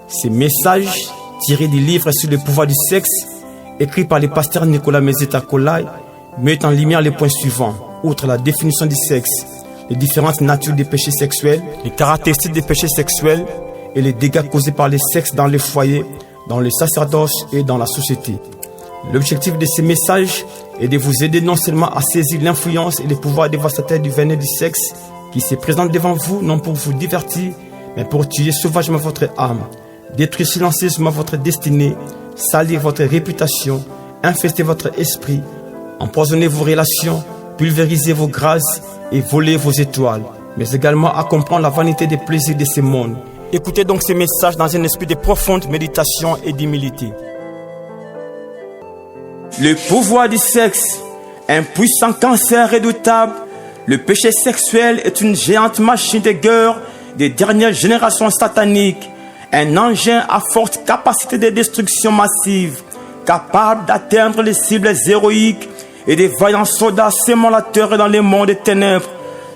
Ces messages, tirés du livre sur le pouvoir du sexe, écrit par le pasteur Nicolas Mezeta Kolai, mettent en lumière les points suivants. Outre la définition du sexe, les différentes natures des péchés sexuels, les caractéristiques des péchés sexuels et les dégâts causés par le sexe dans les foyers, dans le sacerdoce et dans la société. L'objectif de ces messages est de vous aider non seulement à saisir l'influence et le pouvoir dévastateur du venin du sexe qui se présente devant vous, non pour vous divertir, mais pour tuer sauvagement votre âme, détruire silencieusement votre destinée, salir votre réputation, infester votre esprit, empoisonner vos relations, pulvériser vos grâces et voler vos étoiles, mais également à comprendre la vanité des plaisirs de ce monde. Écoutez donc ces messages dans un esprit de profonde méditation et d'humilité. Le pouvoir du sexe, un puissant cancer redoutable. Le péché sexuel est une géante machine de guerre des dernières générations sataniques, un engin à forte capacité de destruction massive, capable d'atteindre les cibles héroïques et des vaillants soldats sémant la terreur dans les mondes des ténèbres,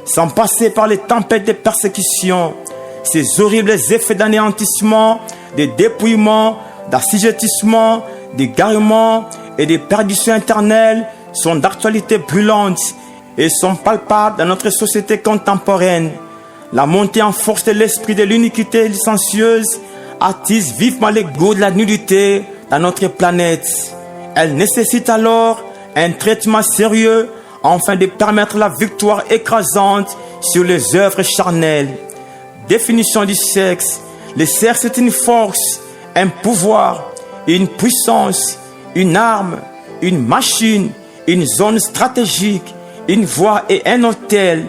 sans passer par les tempêtes de persécution. Ces horribles effets d'anéantissement, de dépouillement, d'assujettissement, d'égarement et de perdition éternelle sont d'actualité brûlante et sont palpables dans notre société contemporaine. La montée en force de l'esprit de l'iniquité licencieuse attise vivement les goûts de la nudité dans notre planète. Elle nécessite alors un traitement sérieux afin de permettre la victoire écrasante sur les œuvres charnelles. Définition du sexe. Le sexe est une force, un pouvoir, une puissance, une arme, une machine, une zone stratégique, une voie et un hôtel.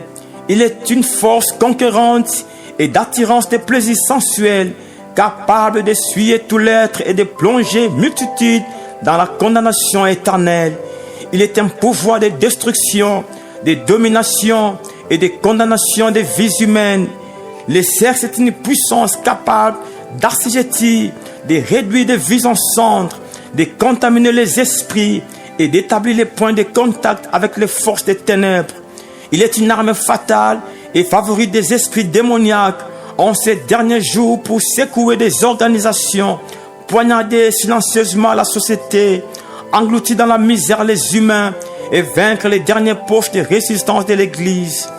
Il est une force conquérante et d'attirance des plaisirs sensuels, capable d'essuyer tout l'être et de plonger multitude dans la condamnation éternelle. Il est un pouvoir de destruction, de domination et de condamnation des vies humaines. Le sexe est une puissance capable d'assujettir, de réduire des vies en cendres, de contaminer les esprits et d'établir les points de contact avec les forces des ténèbres. Il est une arme fatale et favorite des esprits démoniaques en ces derniers jours pour secouer des organisations, poignarder silencieusement la société, engloutir dans la misère les humains et vaincre les dernières poches de résistance de l'Église.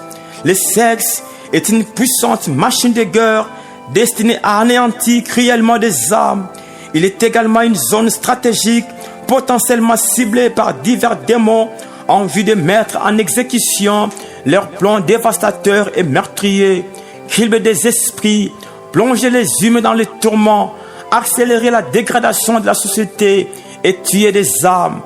Le sexe est une puissante machine de guerre destinée à anéantir cruellement des âmes. Il est également une zone stratégique potentiellement ciblée par divers démons en vue de mettre en exécution leurs plans dévastateurs et meurtriers, crible des esprits, plonger les humains dans les tourments, accélérer la dégradation de la société et tuer des âmes.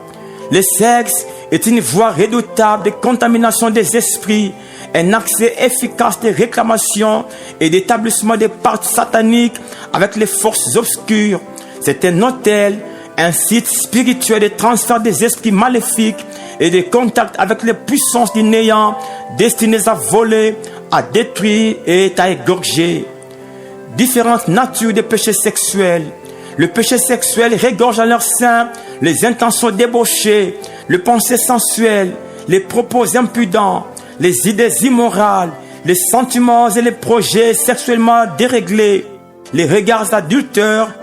Le sexe est une voie redoutable de contamination des esprits, un accès efficace de réclamation et d'établissement des pactes sataniques avec les forces obscures. C'est un hôtel, un site spirituel de transfert des esprits maléfiques et de contact avec les puissances du néant destinées à voler, à détruire et à égorger. Différentes natures de péchés sexuels. Le péché sexuel regorge en leur sein les intentions débauchées, les pensées sensuelles, les propos impudents, les idées immorales, les sentiments et les projets sexuellement déréglés, les regards adultères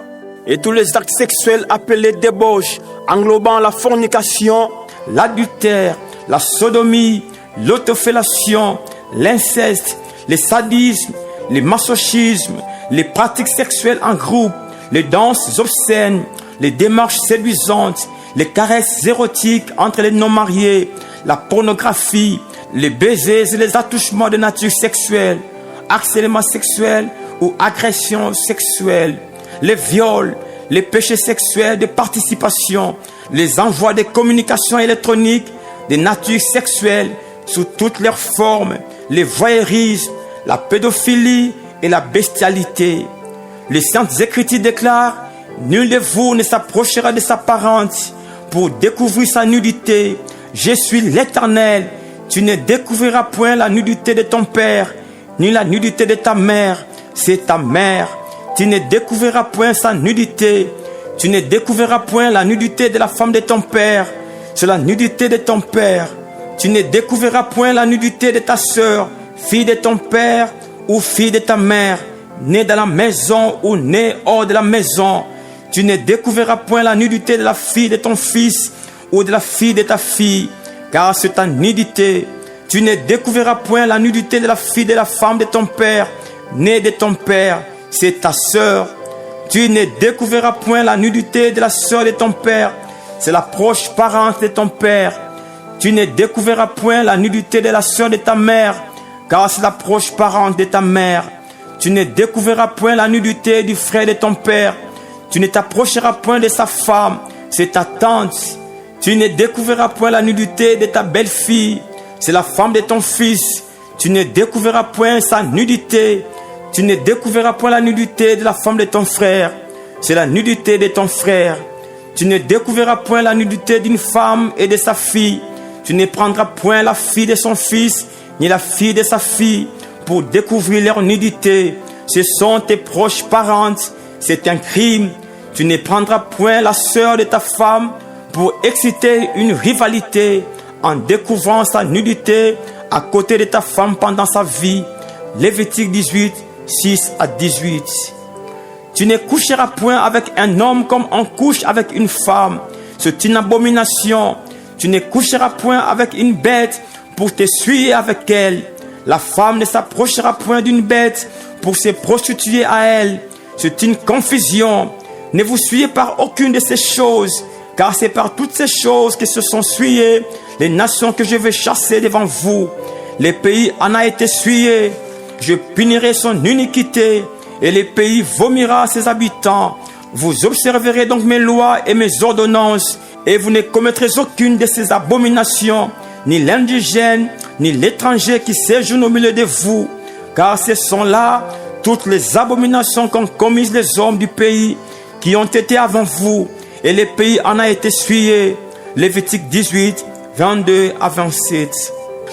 et tous les actes sexuels appelés débauche, englobant la fornication, l'adultère, la sodomie, l'autofellation, l'inceste, le sadisme, le masochisme, les pratiques sexuelles en groupe, les danses obscènes, les démarches séduisantes, les caresses érotiques entre les non-mariés, la pornographie, les baisers et les attouchements de nature sexuelle, harcèlement sexuel ou agression sexuelle, les viols, les péchés sexuels de participation, les envois de communications électroniques de nature sexuelle sous toutes leurs formes, les voyeurismes, la pédophilie et la bestialité. Les Saintes Écritures déclarent: nul de vous ne s'approchera de sa parente pour découvrir sa nudité. Je suis l'Éternel. Tu ne découvriras point la nudité de ton père, ni la nudité de ta mère. C'est ta mère. Tu ne découvriras point sa nudité. Tu ne découvriras point la nudité de la femme de ton père. C'est la nudité de ton père. Tu ne découvriras point la nudité de ta sœur, fille de ton père ou fille de ta mère. né dans la maison ou né hors de la maison, tu ne découvriras point la nudité de la fille de ton fils ou de la fille de ta fille, car c'est ta nudité. Tu ne découvriras point la nudité de la fille de la femme de ton père, née de ton père, c'est ta sœur. Tu ne découvriras point la nudité de la sœur de ton père, c'est la proche parente de ton père. Tu ne découvriras point la nudité de la sœur de ta mère, car c'est la proche parente de ta mère. Tu ne découvriras point la nudité du frère de ton père. Tu ne t'approcheras point de sa femme, c'est ta tante. Tu ne découvriras point la nudité de ta belle-fille, c'est la femme de ton fils. Tu ne découvriras point sa nudité. Tu ne découvriras point la nudité de la femme de ton frère, c'est la nudité de ton frère. Tu ne découvriras point la nudité d'une femme et de sa fille. Tu ne prendras point la fille de son fils, ni la fille de sa fille, pour découvrir leur nudité. Ce sont tes proches parentes, c'est un crime. Tu ne prendras point la sœur de ta femme pour exciter une rivalité en découvrant sa nudité à côté de ta femme pendant sa vie. Lévitique 18, 6 à 18. Tu ne coucheras point avec un homme comme on couche avec une femme. C'est une abomination. Tu ne coucheras point avec une bête pour t'essuyer avec elle. La femme ne s'approchera point d'une bête pour se prostituer à elle. C'est une confusion. Ne vous souillez par aucune de ces choses, car c'est par toutes ces choses que se sont souillées les nations que je vais chasser devant vous. Le pays en a été souillé. Je punirai son iniquité, et le pays vomira ses habitants. Vous observerez donc mes lois et mes ordonnances, et vous ne commettrez aucune de ces abominations, ni l'indigène, ni l'étranger qui séjourne au milieu de vous, car ce sont là toutes les abominations qu'ont commises les hommes du pays, qui ont été avant vous, et le pays en a été souillé. Lévitique 18, 22 à 27.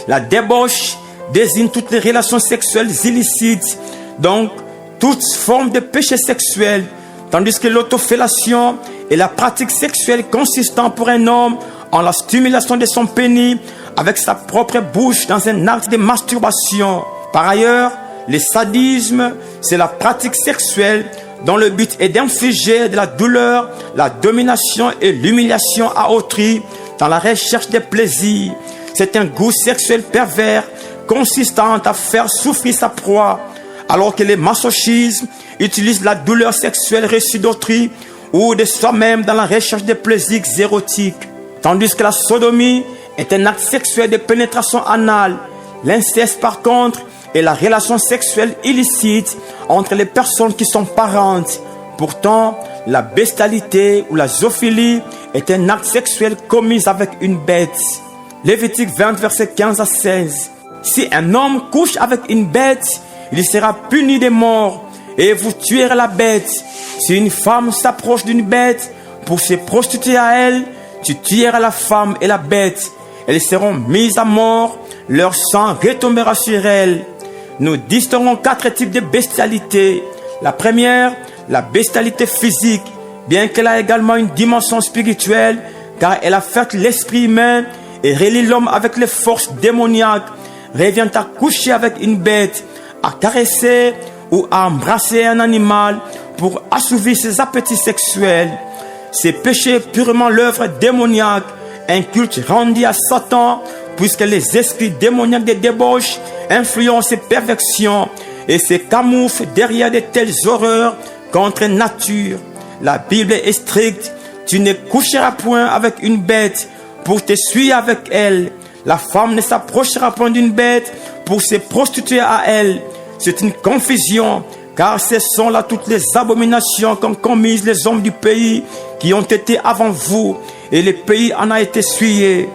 La débauche désigne toutes les relations sexuelles illicites, donc toute forme de péché sexuel, tandis que l'autofellation est la pratique sexuelle consistant pour un homme en la stimulation de son pénis avec sa propre bouche dans un acte de masturbation. Par ailleurs, le sadisme, c'est la pratique sexuelle dont le but est d'infliger de la douleur, la domination et l'humiliation à autrui dans la recherche de plaisir. C'est un goût sexuel pervers consistant à faire souffrir sa proie, alors que le masochisme utilise la douleur sexuelle reçue d'autrui ou de soi-même dans la recherche de plaisirs érotiques. Tandis que la sodomie est un acte sexuel de pénétration anale. L'inceste, par contre, est la relation sexuelle illicite entre les personnes qui sont parentes. Pourtant, la bestialité ou la zoophilie est un acte sexuel commis avec une bête. Lévitique 20, verset 15 à 16. Si un homme couche avec une bête, il sera puni de mort, et vous tuerez la bête. Si une femme s'approche d'une bête pour se prostituer à elle, tu tueras la femme et la bête. Elles seront mises à mort, leur sang retombera sur elles. Nous distinguons 4 types de bestialité. La première, la bestialité physique, bien qu'elle a également une dimension spirituelle, car elle affecte l'esprit humain et relie l'homme avec les forces démoniaques, revient à coucher avec une bête, à caresser ou à embrasser un animal pour assouvir ses appétits sexuels. Ces péchés purement l'œuvre démoniaque, un culte rendu à Satan, puisque les esprits démoniaques de débauche influencent ces perversions et se camouflent derrière de telles horreurs contre nature. La Bible est stricte. Tu ne coucheras point avec une bête pour te suivre avec elle. La femme ne s'approchera point d'une bête pour se prostituer à elle. C'est une confusion, car ce sont là toutes les abominations qu'ont commises les hommes du pays qui ont été avant vous, et le pays en a été souillé.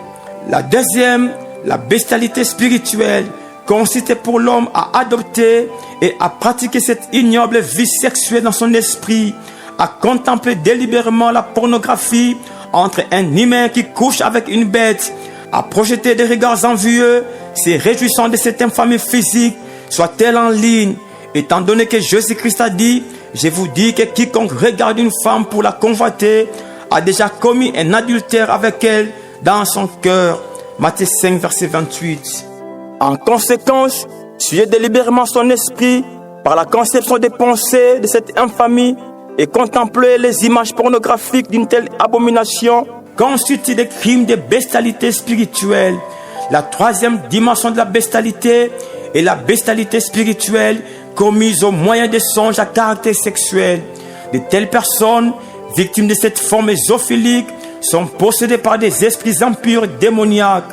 La deuxième, la bestialité spirituelle, consiste pour l'homme à adopter et à pratiquer cette ignoble vie sexuelle dans son esprit, à contempler délibérément la pornographie entre un humain qui couche avec une bête, à projeter des regards envieux, se réjouissant de cette infamie physique, soit-elle en ligne. Étant donné que Jésus-Christ a dit, je vous dis que quiconque regarde une femme pour la convoiter a déjà commis un adultère avec elle dans son cœur. Matthieu 5, verset 28. En conséquence, tuez délibérément son esprit par la conception des pensées de cette infamie et contempler les images pornographiques d'une telle abomination constitue des crimes de bestialité spirituelle. La troisième dimension de la bestialité est la bestialité spirituelle commise au moyen des songes à caractère sexuel. De telles personnes, victimes de cette forme zoophilique, sont possédées par des esprits impurs démoniaques.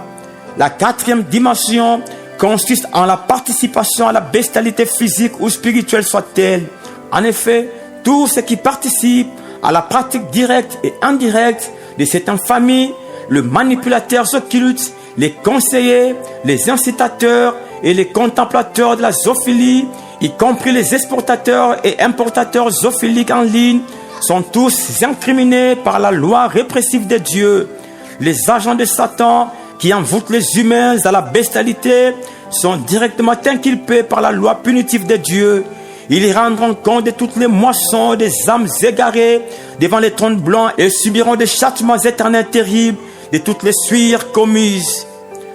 La quatrième dimension consiste en la participation à la bestialité physique ou spirituelle soit-elle. En effet, tous ceux qui participent à la pratique directe et indirecte de cette infamie, les manipulateurs occultes, les conseillers, les incitateurs et les contemplateurs de la zoophilie, y compris les exportateurs et importateurs zoophiliques en ligne, sont tous incriminés par la loi répressive de Dieu. Les agents de Satan qui envoûtent les humains à la bestialité sont directement inculpés par la loi punitive de Dieu. Ils rendront compte de toutes les moissons des âmes égarées devant les trônes blancs et subiront des châtiments éternels terribles de toutes les souillures commises.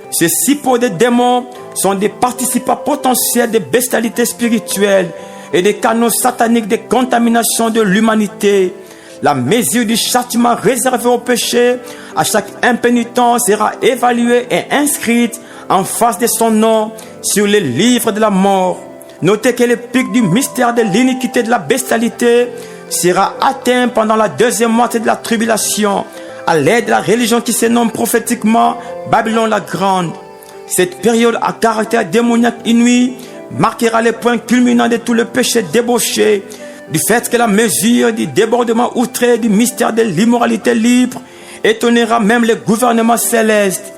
Ces six pots de démons sont des participants potentiels de bestialité spirituelle et des canaux sataniques de contamination de l'humanité. La mesure du châtiment réservé au péché à chaque impénitent sera évaluée et inscrite en face de son nom sur les livres de la mort. Notez que le pic du mystère de l'iniquité de la bestialité sera atteint pendant la deuxième moitié de la tribulation à l'aide de la religion qui se nomme prophétiquement Babylone la Grande. Cette période à caractère démoniaque inouï marquera les points culminants de tout le péché débauché, du fait que la mesure du débordement outré du mystère de l'immoralité libre étonnera même les gouvernements célestes.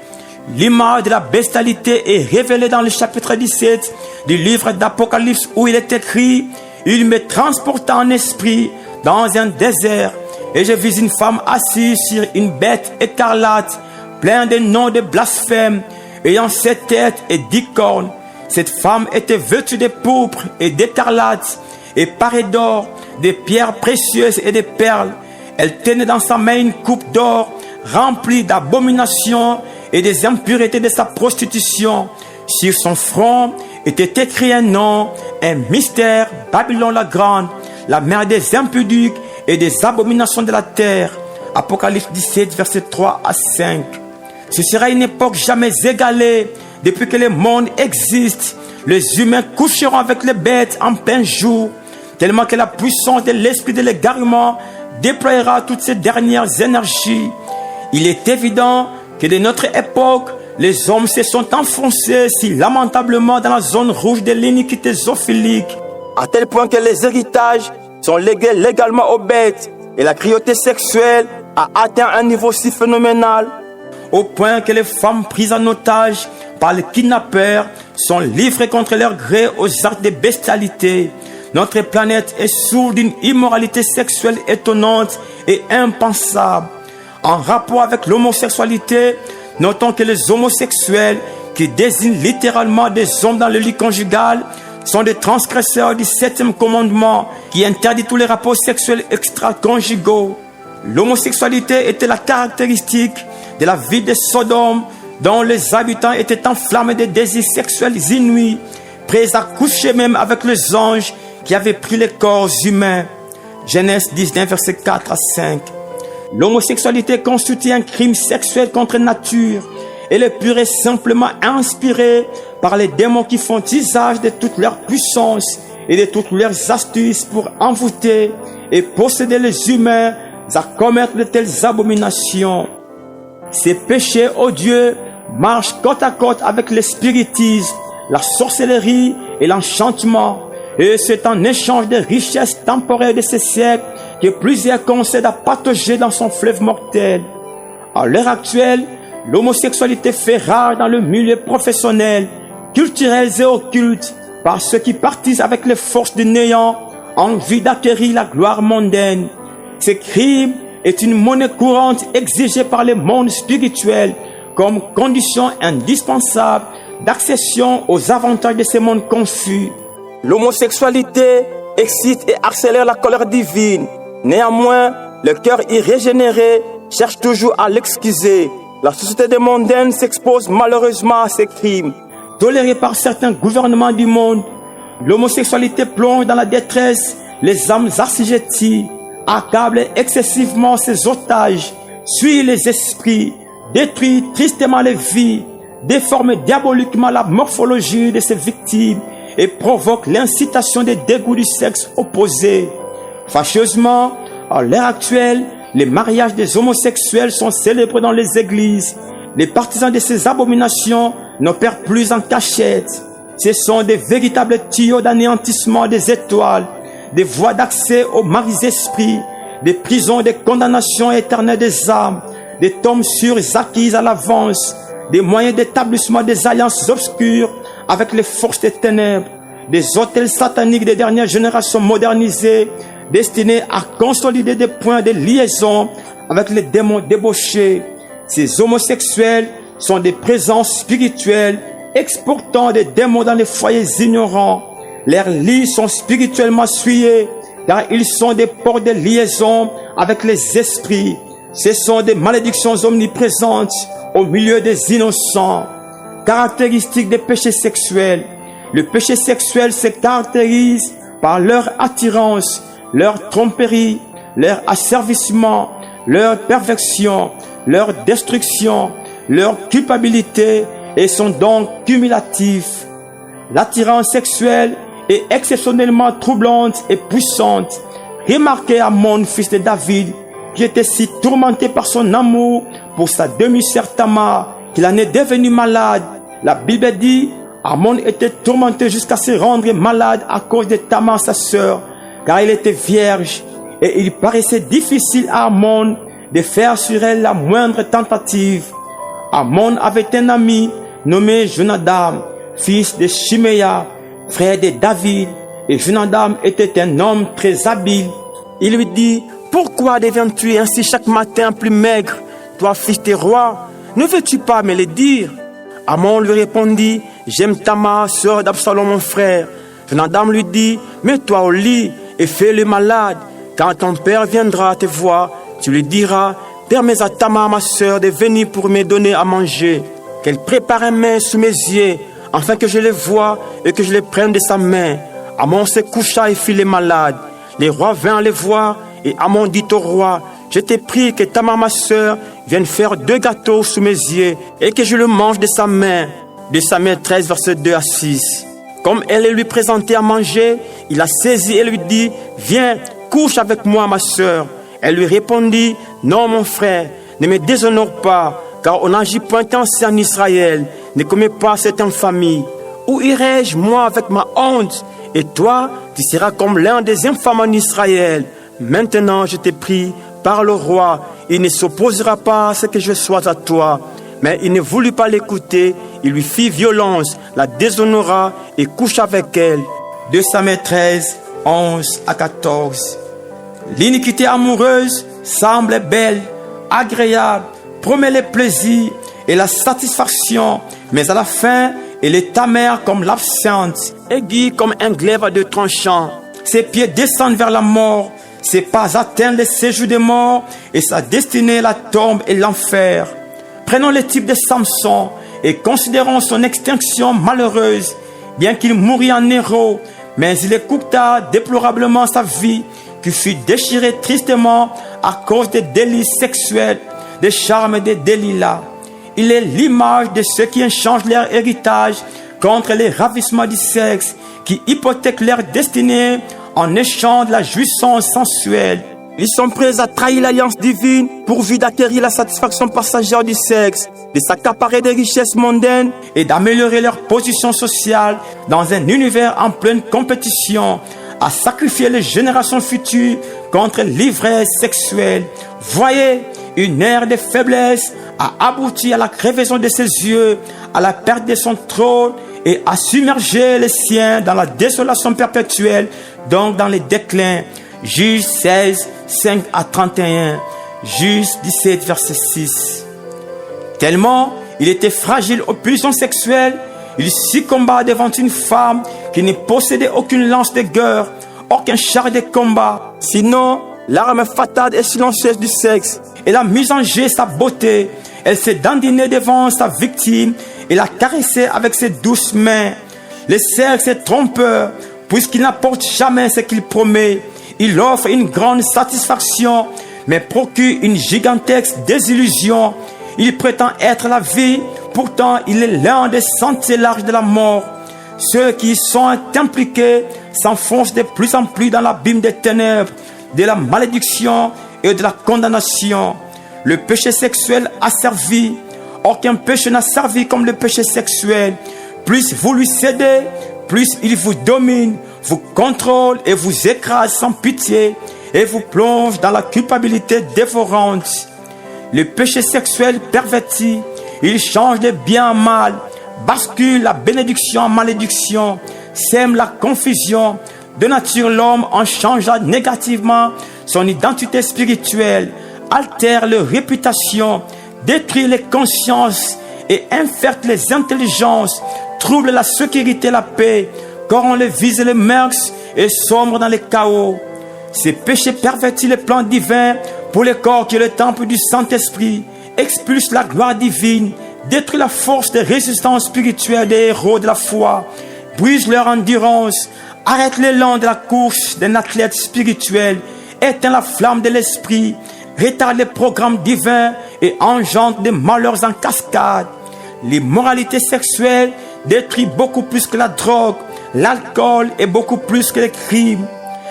L'image de la bestialité est révélée dans le chapitre 17 du livre d'Apocalypse où il est écrit « Il me transporta en esprit dans un désert et je vis une femme assise sur une bête écarlate, pleine de noms de blasphème, ayant 7 têtes et 10 cornes. Cette femme était vêtue de pourpre et d'écarlate et parée d'or, de pierres précieuses et de perles. Elle tenait dans sa main une coupe d'or remplie d'abominations et des impuretés de sa prostitution. Sur son front était écrit un nom, un mystère, Babylone la Grande, la mère des impudiques et des abominations de la terre. Apocalypse 17, versets 3 à 5. Ce sera une époque jamais égalée. Depuis que le monde existe, les humains coucheront avec les bêtes en plein jour, tellement que la puissance de l'esprit de l'égarement déploiera toutes ces dernières énergies. Il est évident que de notre époque, les hommes se sont enfoncés si lamentablement dans la zone rouge de l'iniquité zoophilique, à tel point que les héritages sont légués légalement aux bêtes et la cruauté sexuelle a atteint un niveau si phénoménal, au point que les femmes prises en otage par les kidnappeurs sont livrées contre leur gré aux actes de bestialité. Notre planète est sourde d'une immoralité sexuelle étonnante et impensable. En rapport avec l'homosexualité, notons que les homosexuels, qui désignent littéralement des hommes dans le lit conjugal, sont des transgresseurs du 7e commandement qui interdit tous les rapports sexuels extra-conjugaux. L'homosexualité était la caractéristique de la vie de Sodome, dont les habitants étaient enflammés de désirs sexuels inouïs, prêts à coucher même avec les anges qui avaient pris les corps humains. Genèse 19, versets 4 à 5. L'homosexualité constitue un crime sexuel contre nature. Elle est pure et simplement inspirée par les démons qui font usage de toute leur puissance et de toutes leurs astuces pour envoûter et posséder les humains à commettre de telles abominations. Ces péchés odieux marchent côte à côte avec le spiritisme, la sorcellerie et l'enchantement. Et c'est en échange des richesses temporaires de ces siècles que plusieurs concèdent à patauger dans son fleuve mortel. À l'heure actuelle, l'homosexualité fait rare dans le milieu professionnel, culturel et occulte par ceux qui participent avec les forces du néant en vue d'acquérir la gloire mondaine. Ce crime est une monnaie courante exigée par le monde spirituel comme condition indispensable d'accession aux avantages de ce monde confus. L'homosexualité excite et accélère la colère divine. Néanmoins, le cœur irrégénéré cherche toujours à l'excuser. La société des mondaines s'expose malheureusement à ces crimes. Tolérés par certains gouvernements du monde, L'homosexualité plonge dans la détresse les âmes assujetties, accable excessivement ses otages, suit les esprits, détruit tristement les vies, déforme diaboliquement la morphologie de ses victimes et provoque l'incitation des dégoûts du sexe opposé. Fâcheusement, à l'heure actuelle, les mariages des homosexuels sont célébrés dans les églises. Les partisans de ces abominations n'opèrent plus en cachette. Ce sont des véritables tuyaux d'anéantissement des étoiles, des voies d'accès aux maris esprits, des prisons de condamnation éternelle des âmes, des tombes sûres acquises à l'avance, des moyens d'établissement des alliances obscures avec les forces des ténèbres, des hôtels sataniques des dernières générations modernisées, destinés à consolider des points de liaison avec les démons débauchés. Ces homosexuels sont des présences spirituelles exportant des démons dans les foyers ignorants. Leurs lits sont spirituellement souillés, car ils sont des ports de liaison avec les esprits. Ce sont des malédictions omniprésentes au milieu des innocents. Caractéristiques des péchés sexuels. Le péché sexuel se caractérise par leur attirance, leur tromperie, leur asservissement, leur perfection, leur destruction, leur culpabilité et sont donc cumulatifs. L'attirance sexuelle est exceptionnellement troublante et puissante. Remarquez Amon, fils de David, qui était si tourmenté par son amour pour sa demi-sœur Tamar, qu'il en est devenu malade. La Bible dit, Amon était tourmenté jusqu'à se rendre malade à cause de Tamar, sa sœur, car elle était vierge, et il paraissait difficile à Amon de faire sur elle la moindre tentative. Amon avait un ami nommé Jonadab, fils de Shiméa, frère de David, et Jonadab était un homme très habile. Il lui dit, « Pourquoi deviens-tu ainsi chaque matin plus maigre, toi fils de roi? Ne veux-tu pas me le dire ?» Amon lui répondit, « J'aime Tamar, sœur d'Absalom mon frère. » Jonadab lui dit, « Mets-toi au lit et fais-le malade. Quand ton père viendra te voir, tu lui diras, « Permets à Tamar, ma sœur, de venir pour me donner à manger. Qu'elle prépare un mets sous mes yeux, afin que je le voie et que je le prenne de sa main. » Amon se coucha et fit le malade. Les rois vinrent le voir, et Amon dit au roi, « Je t'ai pris que Tamar, ma sœur, vienne faire 2 gâteaux sous mes yeux, et que je le mange de sa main. » De Samuel 13, versets 2 à 6. Comme elle lui présentait à manger, il la saisit et lui dit, « Viens, couche avec moi, ma sœur. » Elle lui répondit, « Non, mon frère, ne me déshonore pas, car on n'agit point ainsi en Israël. Ne commets pas cette infamie. Où irai-je, moi, avec ma honte? Et toi, tu seras comme l'un des infâmes en Israël. Maintenant, je te prie, parle au roi. Il ne s'opposera pas à ce que je sois à toi. » Mais il ne voulut pas l'écouter. Il lui fit violence, la déshonora et coucha avec elle. 2 Samuel 13, 11 à 14. L'iniquité amoureuse semble belle, agréable, promet le plaisir et la satisfaction, mais à la fin, elle est amère comme l'absinthe, aiguë comme un glaive de tranchant. Ses pieds descendent vers la mort, ses pas atteignent le séjour des morts, et sa destinée la tombe et l'enfer. Prenons le type de Samson et considérons son extinction malheureuse. Bien qu'il mourût en héros, mais il écouta déplorablement sa vie, qui fut déchirée tristement à cause des délices sexuels, des charmes de Delilah. Il est l'image de ceux qui échangent leur héritage contre les ravissements du sexe, qui hypothèquent leur destinée en échange de la jouissance sensuelle. Ils sont prêts à trahir l'alliance divine pourvu d'acquérir la satisfaction passagère du sexe, de s'accaparer des richesses mondaines et d'améliorer leur position sociale dans un univers en pleine compétition, à sacrifier les générations futures contre l'ivresse sexuelle. Voyez, une ère de faiblesse a abouti à la crevaison de ses yeux, à la perte de son trône et à submerger les siens dans la désolation perpétuelle, donc dans les déclins. Juge 16, 5 à 31, Juge 17, verset 6. Tellement il était fragile aux pulsions sexuelles, il succomba devant une femme qui ne possédait aucune lance de guerre, aucun char de combat, sinon l'arme fatale et silencieuse du sexe. Elle a mis en jeu sa beauté, elle s'est dandinée devant sa victime et l'a caressée avec ses douces mains. Le sexe est trompeur, puisqu'il n'apporte jamais ce qu'il promet. Il offre une grande satisfaction, mais procure une gigantesque désillusion. Il prétend être la vie, pourtant il est l'un des sentiers larges de la mort. Ceux qui y sont impliqués s'enfoncent de plus en plus dans l'abîme des ténèbres, de la malédiction et de la condamnation. Le péché sexuel a servi. Aucun péché n'a servi comme le péché sexuel. Plus vous lui cédez, plus il vous domine, vous contrôle et vous écrase sans pitié et vous plonge dans la culpabilité dévorante. Le péché sexuel perverti, il change de bien en mal, bascule la bénédiction en malédiction, sème la confusion, de nature l'homme en changeant négativement son identité spirituelle, altère leur réputation, détruit les consciences et infecte les intelligences, trouble la sécurité et la paix, corrompt les vies et les mœurs et sombre dans le chaos. Ces péchés pervertissent les plans divins pour le corps qui est le temple du Saint-Esprit, expulse la gloire divine, détruit la force de résistance spirituelle des héros de la foi, brise leur endurance, arrête l'élan de la course d'un athlète spirituel, éteint la flamme de l'esprit, retarde les programmes divins et engendre des malheurs en cascade. L'immoralité sexuelle détruit beaucoup plus que la drogue, l'alcool et beaucoup plus que les crimes.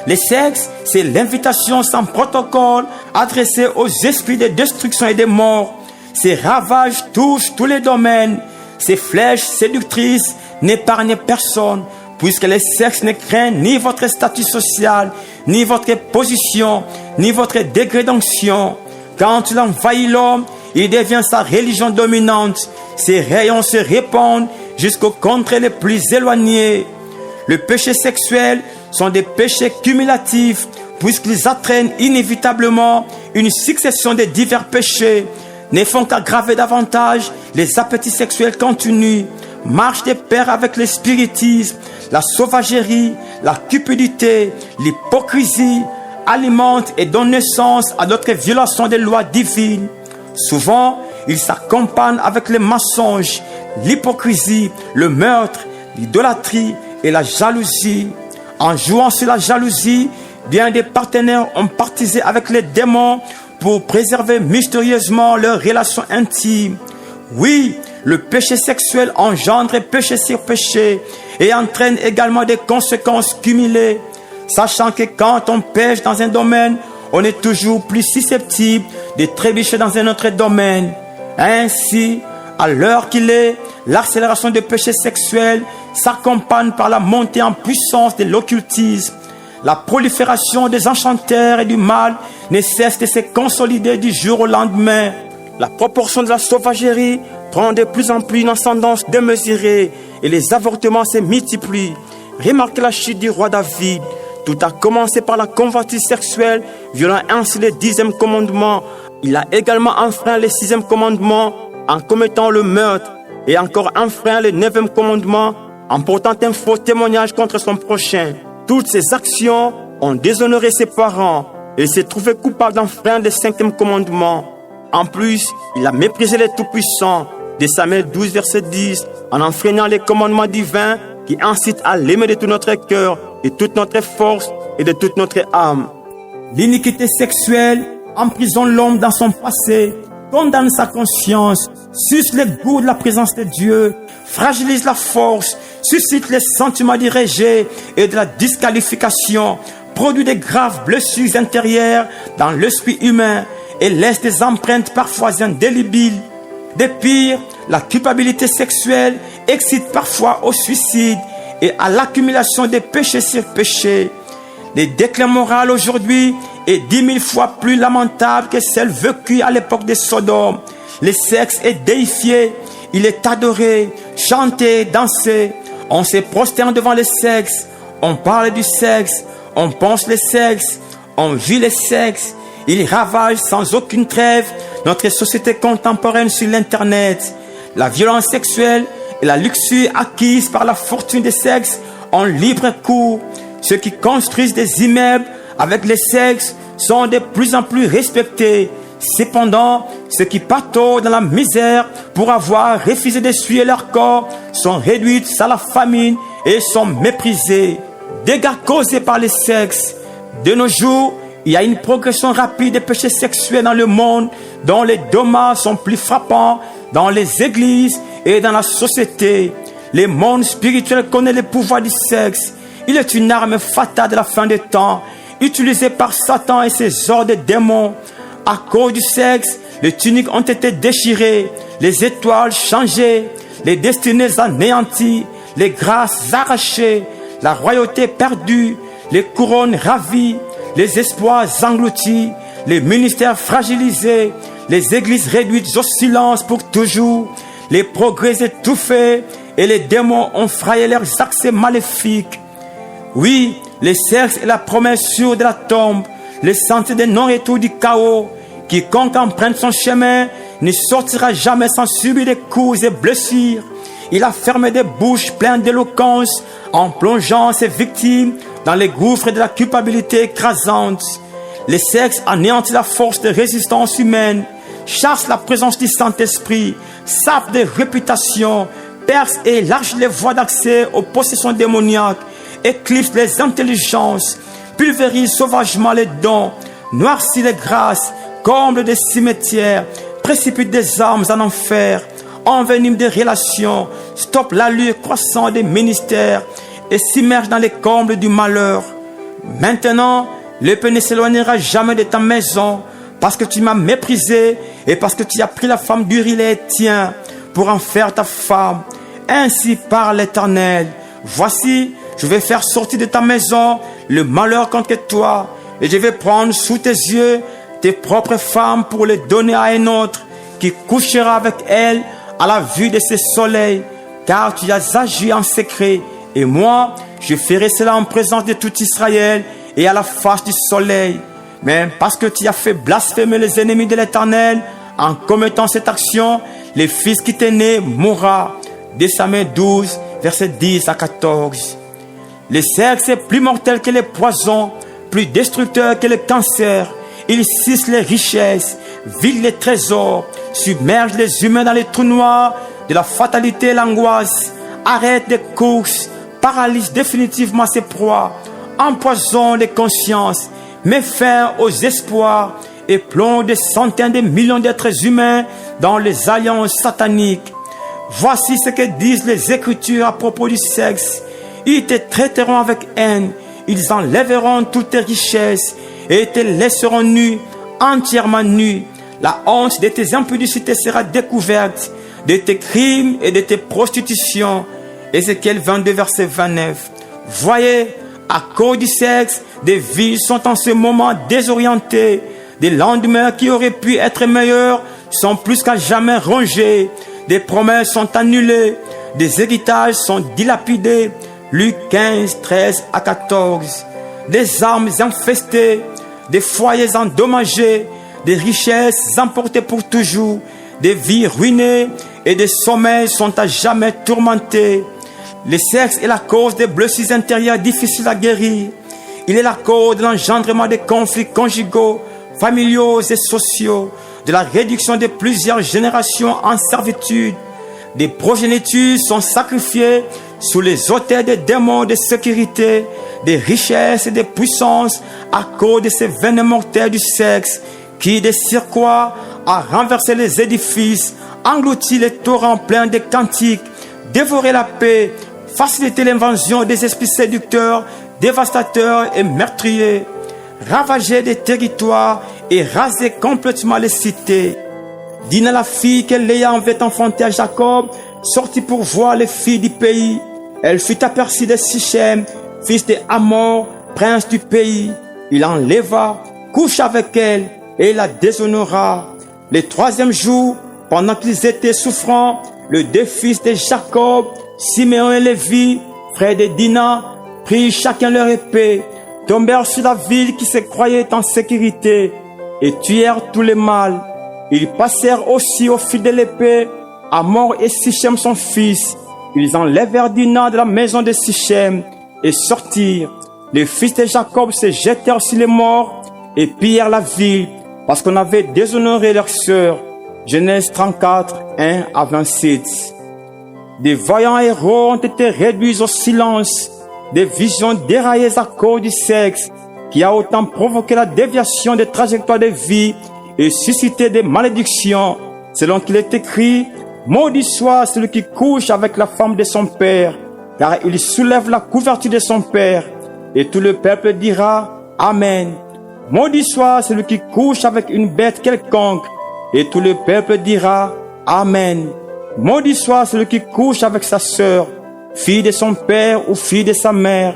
Le sexe, c'est l'invitation sans protocole adressée aux esprits de destruction et de mort. Ces ravages touchent tous les domaines. Ces flèches séductrices n'épargnent personne, puisque le sexe ne craint ni votre statut social, ni votre position, ni votre degré d'onction. Quand il envahit l'homme, il devient sa religion dominante. Ses rayons se répandent jusqu'aux contrées les plus éloignées. Le péché sexuel sont des péchés cumulatifs, puisqu'ils entraînent inévitablement une succession de divers péchés, ne font qu'aggraver davantage les appétits sexuels continus, marchent de pair avec le spiritisme, la sauvagerie, la cupidité, l'hypocrisie, alimentent et donnent naissance à d'autres violations des lois divines. Souvent, ils s'accompagnent avec les mensonges, l'hypocrisie, le meurtre, l'idolâtrie et la jalousie. En jouant sur la jalousie, bien des partenaires ont partisé avec les démons pour préserver mystérieusement leurs relations intimes. Oui, le péché sexuel engendre péché sur péché et entraîne également des conséquences cumulées, sachant que quand on pêche dans un domaine, on est toujours plus susceptible de trébucher dans un autre domaine. Ainsi, à l'heure qu'il est, l'accélération du péché sexuel s'accompagne par la montée en puissance de l'occultisme. La prolifération des enchanteurs et du mal ne cesse de se consolider du jour au lendemain. La proportion de la sauvagerie prend de plus en plus une ascendance démesurée et les avortements se multiplient. Remarquez la chute du roi David. Tout a commencé par la convoitise sexuelle, violant ainsi le 10e commandement. Il a également enfreint le 6e commandement en commettant le meurtre et encore enfreint le 9e commandement en portant un faux témoignage contre son prochain. Toutes ces actions ont déshonoré ses parents et il s'est trouvé coupable d'enfreindre le 5e commandement. En plus, il a méprisé les Tout-Puissants, de Samuel 12, verset 10, en enfreignant les commandements divins qui incitent à l'aimer de tout notre cœur, de toute notre force et de toute notre âme. L'iniquité sexuelle emprisonne l'homme dans son passé, condamne sa conscience, suce le goût de la présence de Dieu, fragilise la force, suscite les sentiments du rejet et de la disqualification, produit de graves blessures intérieures dans l'esprit humain et laisse des empreintes parfois indélébiles. De pire, la culpabilité sexuelle excite parfois au suicide et à l'accumulation de péchés sur péchés. Le déclin moral aujourd'hui est 10 000 fois plus lamentable que celle vécue à l'époque de Sodome. Le sexe est déifié, il est adoré, chanté, dansé. On se prosterne devant le sexe, on parle du sexe, on pense le sexe, on vit le sexe. Il ravage sans aucune trêve notre société contemporaine sur l'Internet. La violence sexuelle et la luxure acquise par la fortune des sexes ont libre cours. Ceux qui construisent des immeubles avec le sexe sont de plus en plus respectés. Cependant, ceux qui patautent dans la misère pour avoir refusé d'essuyer leur corps sont réduits à la famine et sont méprisés. Dégâts causés par les sexes. De nos jours, il y a une progression rapide des péchés sexuels dans le monde, dont les dommages sont plus frappants dans les églises et dans la société. Le monde spirituel connaît le pouvoir du sexe. Il est une arme fatale de la fin des temps, utilisée par Satan et ses ordres de démons. À cause du sexe, les tuniques ont été déchirées, les étoiles changées, les destinées anéanties, les grâces arrachées, la royauté perdue, les couronnes ravies, les espoirs engloutis, les ministères fragilisés, les églises réduites au silence pour toujours, les progrès étouffés et les démons ont frayé leurs accès maléfiques. Oui, le sexe est la promesse sûre de la tombe, le sentier de non-retour du chaos. Quiconque emprunte son chemin ne sortira jamais sans subir des coups et blessures. Il a fermé des bouches pleines d'éloquence en plongeant ses victimes dans les gouffres de la culpabilité écrasante. Le sexe anéantit la force de résistance humaine, chasse la présence du Saint-Esprit, sape des réputations, perce et élargit les voies d'accès aux possessions démoniaques, éclipse les intelligences, pulvérise sauvagement les dons, noircit les grâces, comble des cimetières, précipite des âmes en enfer, envenime des relations, stoppe l'allure croissante des ministères et s'immerge dans les combles du malheur. Maintenant, l'épée ne s'éloignera jamais de ta maison, parce que tu m'as méprisé et parce que tu as pris la femme d'Uri les tiens pour en faire ta femme. Ainsi parle l'Éternel. Voici, je vais faire sortir de ta maison le malheur contre toi, et je vais prendre sous tes yeux tes propres femmes pour les donner à un autre qui couchera avec elles à la vue de ce soleil, car tu as agi en secret, et moi, je ferai cela en présence de tout Israël et à la face du soleil. Mais parce que tu as fait blasphémer les ennemis de l'Éternel, en commettant cette action, le fils qui t'est né mourra. 2 Samuel 12, versets 10 à 14. Le sexe est plus mortel que les poisons, plus destructeur que le cancer. Il suce les richesses, vide les trésors, submerge les humains dans les trous noirs de la fatalité et l'angoisse, arrête les courses, paralyse définitivement ses proies, empoisonne les consciences, met fin aux espoirs et plonge des centaines de millions d'êtres humains dans les alliances sataniques. Voici ce que disent les Écritures à propos du sexe. Ils te traiteront avec haine, ils enlèveront toutes tes richesses et te laisseront nu, entièrement nu. La honte de tes impudicités sera découverte, de tes crimes et de tes prostitutions. Ézéchiel 22, verset 29. Voyez, à cause du sexe, des vies sont en ce moment désorientées. Des lendemains qui auraient pu être meilleurs sont plus qu'à jamais rongés. Des promesses sont annulées. Des héritages sont dilapidés. Luc 15, 13 à 14. Des âmes infestées, des foyers endommagés, des richesses emportées pour toujours, des vies ruinées et des sommeils sont à jamais tourmentés. Le sexe est la cause des blessures intérieures difficiles à guérir. Il est la cause de l'engendrement des conflits conjugaux, familiaux et sociaux, de la réduction de plusieurs générations en servitude. Des progénitures sont sacrifiées sous les autels des démons de sécurité, des richesses et des puissances à cause de ces veines mortelles du sexe qui, de surcroît, a renversé les édifices, englouti les torrents pleins de cantiques, dévoré la paix, facilité l'invasion des esprits séducteurs, dévastateurs et meurtriers, ravagé des territoires et rasé complètement les cités. Dina, la fille que Léa avait enfantée à Jacob, sortit pour voir les filles du pays. Elle fut aperçue de Sichem, fils de Hamor, prince du pays. Il l'enleva, coucha avec elle et la déshonora. Le 3e jour, pendant qu'ils étaient souffrants, les 2 fils de Jacob, Siméon et Lévi, frères de Dina, prirent chacun leur épée, tombèrent sur la ville qui se croyait en sécurité et tuèrent tous les mâles. Ils passèrent aussi au fil de l'épée Hamor et Sichem son fils. Ils enlevèrent Dina de la maison de Sichem et sortirent. Les fils de Jacob se jetèrent sur les morts et pillèrent la ville parce qu'on avait déshonoré leur sœur. Genèse 34, 1 à 27. Des vaillants héros ont été réduits au silence. Des visions déraillées à cause du sexe, qui a autant provoqué la déviation des trajectoires de vie et suscité des malédictions, selon qu'il est écrit: maudit soit celui qui couche avec la femme de son père, car il soulève la couverture de son père. Et tout le peuple dira: Amen. Maudit soit celui qui couche avec une bête quelconque. Et tout le peuple dira: Amen. Maudit soit celui qui couche avec sa sœur, fille de son père ou fille de sa mère.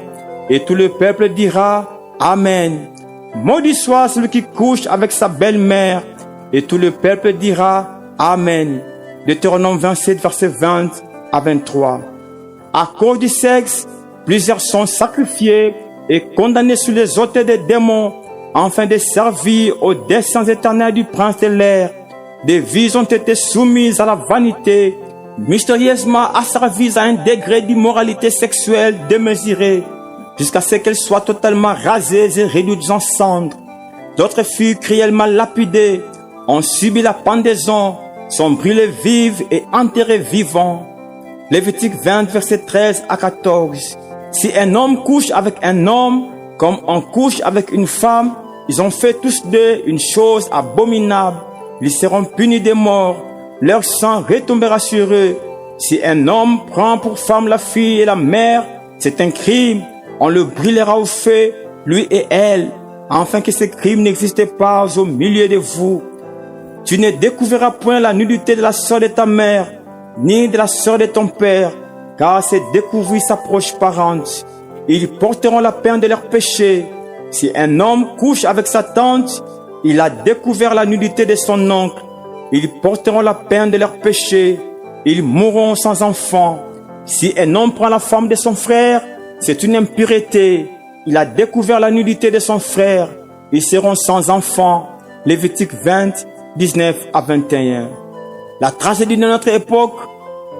Et tout le peuple dira: Amen. Maudit soit celui qui couche avec sa belle-mère. Et tout le peuple dira: Amen. Deutéronome 27, versets 20 à 23. À cause du sexe, plusieurs sont sacrifiés et condamnés sous les autels des démons, afin de servir aux desseins éternels du prince de l'air. Des vies ont été soumises à la vanité, mystérieusement asservies à un degré d'immoralité sexuelle démesuré, jusqu'à ce qu'elles soient totalement rasées et réduites en cendres. D'autres furent cruellement lapidées, ont subi la pendaison, sont brûlés vives et enterrés vivants. Lévitique 20, versets 13 à 14. Si un homme couche avec un homme, comme on couche avec une femme, ils ont fait tous deux une chose abominable. Ils seront punis de mort. Leur sang retombera sur eux. Si un homme prend pour femme la fille et la mère, c'est un crime. On le brûlera au feu, lui et elle, afin que ce crime n'existe pas au milieu de vous. Tu ne découvriras point la nudité de la sœur de ta mère, ni de la sœur de ton père, car c'est découvrir sa proche parente. Ils porteront la peine de leur péché. Si un homme couche avec sa tante, il a découvert la nudité de son oncle. Ils porteront la peine de leur péché. Ils mourront sans enfant. Si un homme prend la femme de son frère, c'est une impureté. Il a découvert la nudité de son frère. Ils seront sans enfant. Lévitique 20, 19 à 21. La tragédie de notre époque,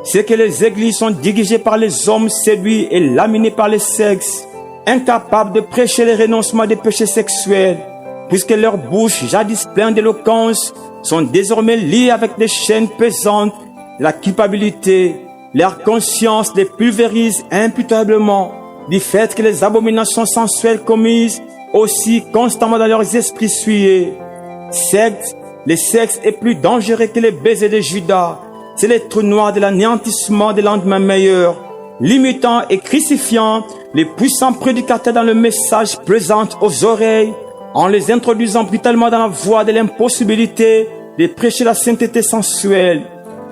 c'est que les églises sont dirigées par les hommes séduits et laminés par le sexe, incapables de prêcher le renoncement des péchés sexuels, puisque leurs bouches, jadis pleines d'éloquence, sont désormais liées avec des chaînes pesantes de la culpabilité. Leur conscience les pulvérise imputablement du fait que les abominations sensuelles commises aussi constamment dans leurs esprits souillés. Secte, le sexe est plus dangereux que les baisers de Judas. C'est le trou noir de l'anéantissement des lendemains meilleurs, limitant et crucifiant les puissants prédicateurs dans le message plaisant aux oreilles, en les introduisant brutalement dans la voie de l'impossibilité de prêcher la sainteté sensuelle.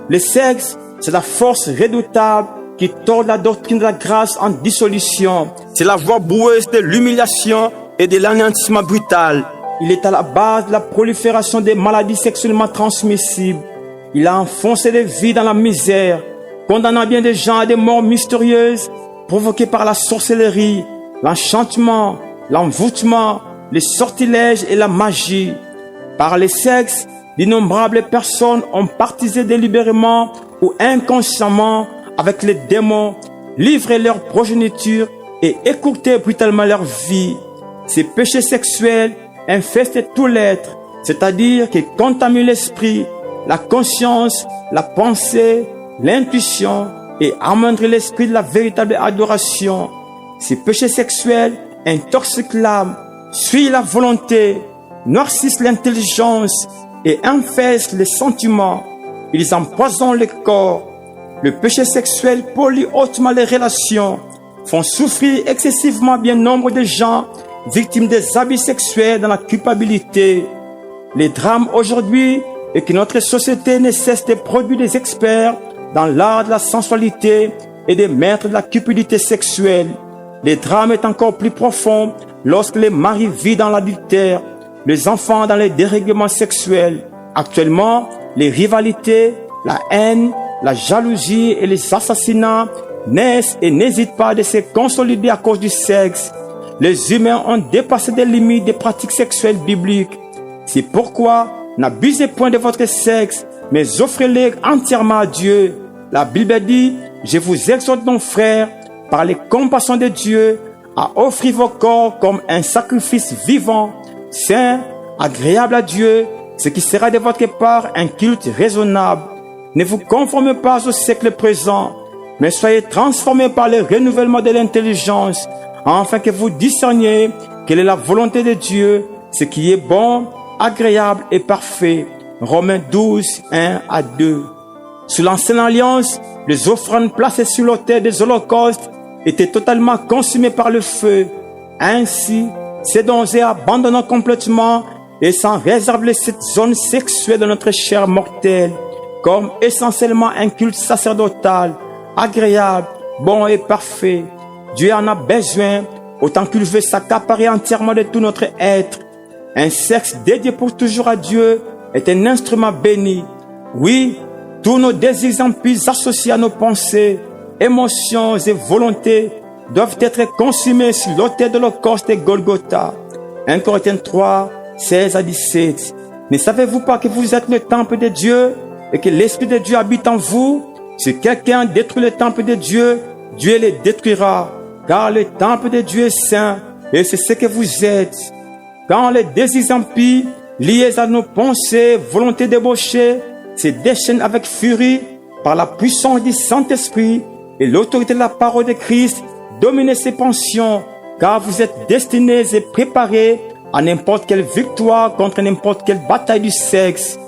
Le sexe, c'est la force redoutable qui tord la doctrine de la grâce en dissolution. C'est la voie boueuse de l'humiliation et de l'anéantissement brutal. Il est à la base de la prolifération des maladies sexuellement transmissibles. Il a enfoncé les vies dans la misère, condamnant bien des gens à des morts mystérieuses provoquées par la sorcellerie, l'enchantement, l'envoûtement, les sortilèges et la magie. Par les sexes, d'innombrables personnes ont partisé délibérément ou inconsciemment avec les démons, livré leur progéniture et écourté brutalement leur vie. Ces péchés sexuels infestent tout l'être, c'est-à-dire qu'ils contaminent l'esprit, la conscience, la pensée, l'intuition et amoindrissent l'esprit de la véritable adoration. Ces péchés sexuels intoxiquent l'âme, suivent la volonté, noircissent l'intelligence et infestent les sentiments. Ils empoisonnent le corps. Le péché sexuel pollue hautement les relations, font souffrir excessivement bien nombre de gens victimes des abus sexuels dans la culpabilité. Les drames aujourd'hui est que notre société ne cesse de produire des experts dans l'art de la sensualité et des maîtres de la cupidité sexuelle. Le drame est encore plus profond lorsque les maris vivent dans l'adultère, les enfants dans les dérèglements sexuels. Actuellement, les rivalités, la haine, la jalousie et les assassinats naissent et n'hésitent pas de se consolider à cause du sexe. Les humains ont dépassé des limites des pratiques sexuelles bibliques. C'est pourquoi n'abusez point de votre sexe, mais offrez-le entièrement à Dieu. La Bible dit: je vous exhorte donc, frères, par les compassions de Dieu, à offrir vos corps comme un sacrifice vivant, saint, agréable à Dieu, ce qui sera de votre part un culte raisonnable. Ne vous conformez pas au siècle présent, mais soyez transformés par le renouvellement de l'intelligence, afin que vous discerniez quelle est la volonté de Dieu, ce qui est bon, agréable et parfait. Romains 12, 1 à 2. Sous l'ancienne alliance, les offrandes placées sur l'autel des holocaustes étaient totalement consumées par le feu. Ainsi, cédons et abandonnons complètement et sans réserve cette zone sexuelle de notre chair mortelle, comme essentiellement un culte sacerdotal, agréable, bon et parfait. Dieu en a besoin, autant qu'il veut s'accaparer entièrement de tout notre être. Un sexe dédié pour toujours à Dieu est un instrument béni. Oui, tous nos désirs impies associés à nos pensées, émotions et volontés doivent être consumés sur l'autel de l'Holocauste de Golgotha. 1 Corinthiens 3, 16 à 17. Ne savez-vous pas que vous êtes le temple de Dieu et que l'Esprit de Dieu habite en vous? Si quelqu'un détruit le temple de Dieu, Dieu le détruira, car le temple de Dieu est saint et c'est ce que vous êtes. Quand les désirs impies liés à nos pensées, volontés débauchées, se déchaînent avec furie par la puissance du Saint-Esprit et l'autorité de la parole de Christ, dominez ces pensions, car vous êtes destinés et préparés à n'importe quelle victoire contre n'importe quelle bataille du sexe.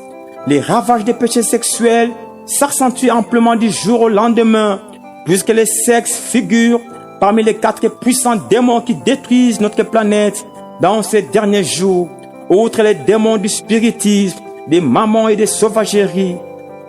Les ravages des péchés sexuels s'accentuent amplement du jour au lendemain, puisque le sexe figure parmi les 4 puissants démons qui détruisent notre planète dans ces derniers jours, outre les démons du spiritisme, des mammons et des sauvageries.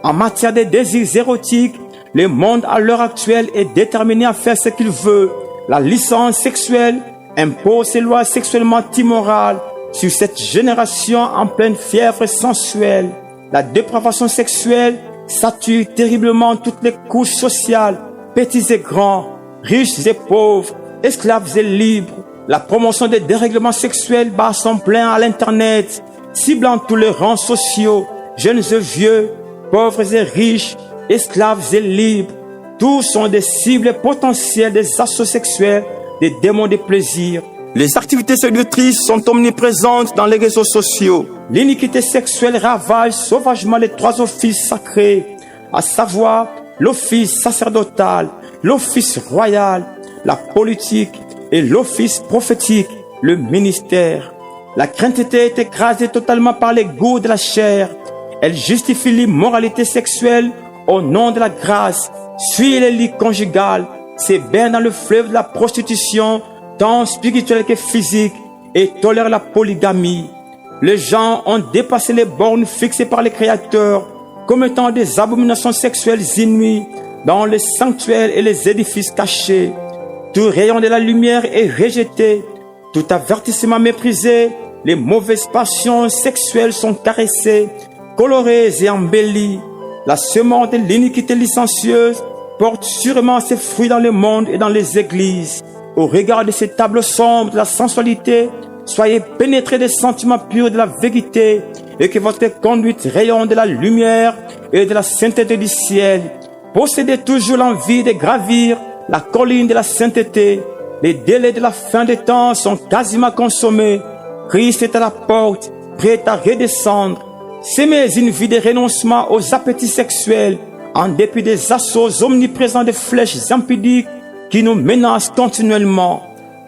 En matière de désirs érotiques, le monde à l'heure actuelle est déterminé à faire ce qu'il veut. La licence sexuelle impose ses lois sexuellement immorales sur cette génération en pleine fièvre sensuelle. La dépravation sexuelle sature terriblement toutes les couches sociales, petits et grands, riches et pauvres, esclaves et libres. La promotion des dérèglements sexuels bat son plein à l'Internet, ciblant tous les rangs sociaux, jeunes et vieux, pauvres et riches, esclaves et libres. Tous sont des cibles potentielles des assauts sexuels, des démons de plaisir. Les activités séductrices sont omniprésentes dans les réseaux sociaux. L'iniquité sexuelle ravage sauvagement les 3 offices sacrés, à savoir l'office sacerdotal, l'office royal, la politique et l'office prophétique, le ministère. La crainteté est écrasée totalement par les goûts de la chair. Elle justifie l'immoralité sexuelle au nom de la grâce, suit les lits conjugales, se baigne dans le fleuve de la prostitution, tant spirituelle que physique, et tolère la polygamie. Les gens ont dépassé les bornes fixées par les créateurs, commettant des abominations sexuelles inouïes dans les sanctuaires et les édifices cachés. Tout rayon de la lumière est rejeté, tout avertissement méprisé, les mauvaises passions sexuelles sont caressées, colorées et embellies. La semence de l'iniquité licencieuse porte sûrement ses fruits dans le monde et dans les églises. Au regard de ces tableaux sombres de la sensualité, soyez pénétrés des sentiments purs de la vérité et que votre conduite rayonne de la lumière et de la sainteté du ciel. Possédez toujours l'envie de gravir la colline de la sainteté. Les délais de la fin des temps sont quasiment consommés. Christ est à la porte, prêt à redescendre. S'aimer une vie de renoncement aux appétits sexuels, en dépit des assauts omniprésents des flèches impudiques qui nous menacent continuellement.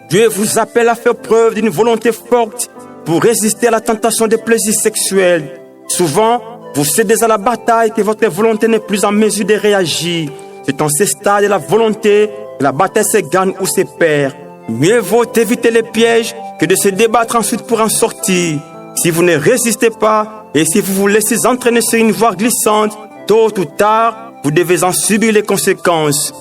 Dieu vous appelle à faire preuve d'une volonté forte pour résister à la tentation des plaisirs sexuels. Souvent, vous cédez à la bataille que votre volonté n'est plus en mesure de réagir. C'est en ce stade de la volonté que la bataille se gagne ou se perd. Mieux vaut éviter les pièges que de se débattre ensuite pour en sortir. Si vous ne résistez pas et si vous vous laissez entraîner sur une voie glissante, tôt ou tard, vous devez en subir les conséquences.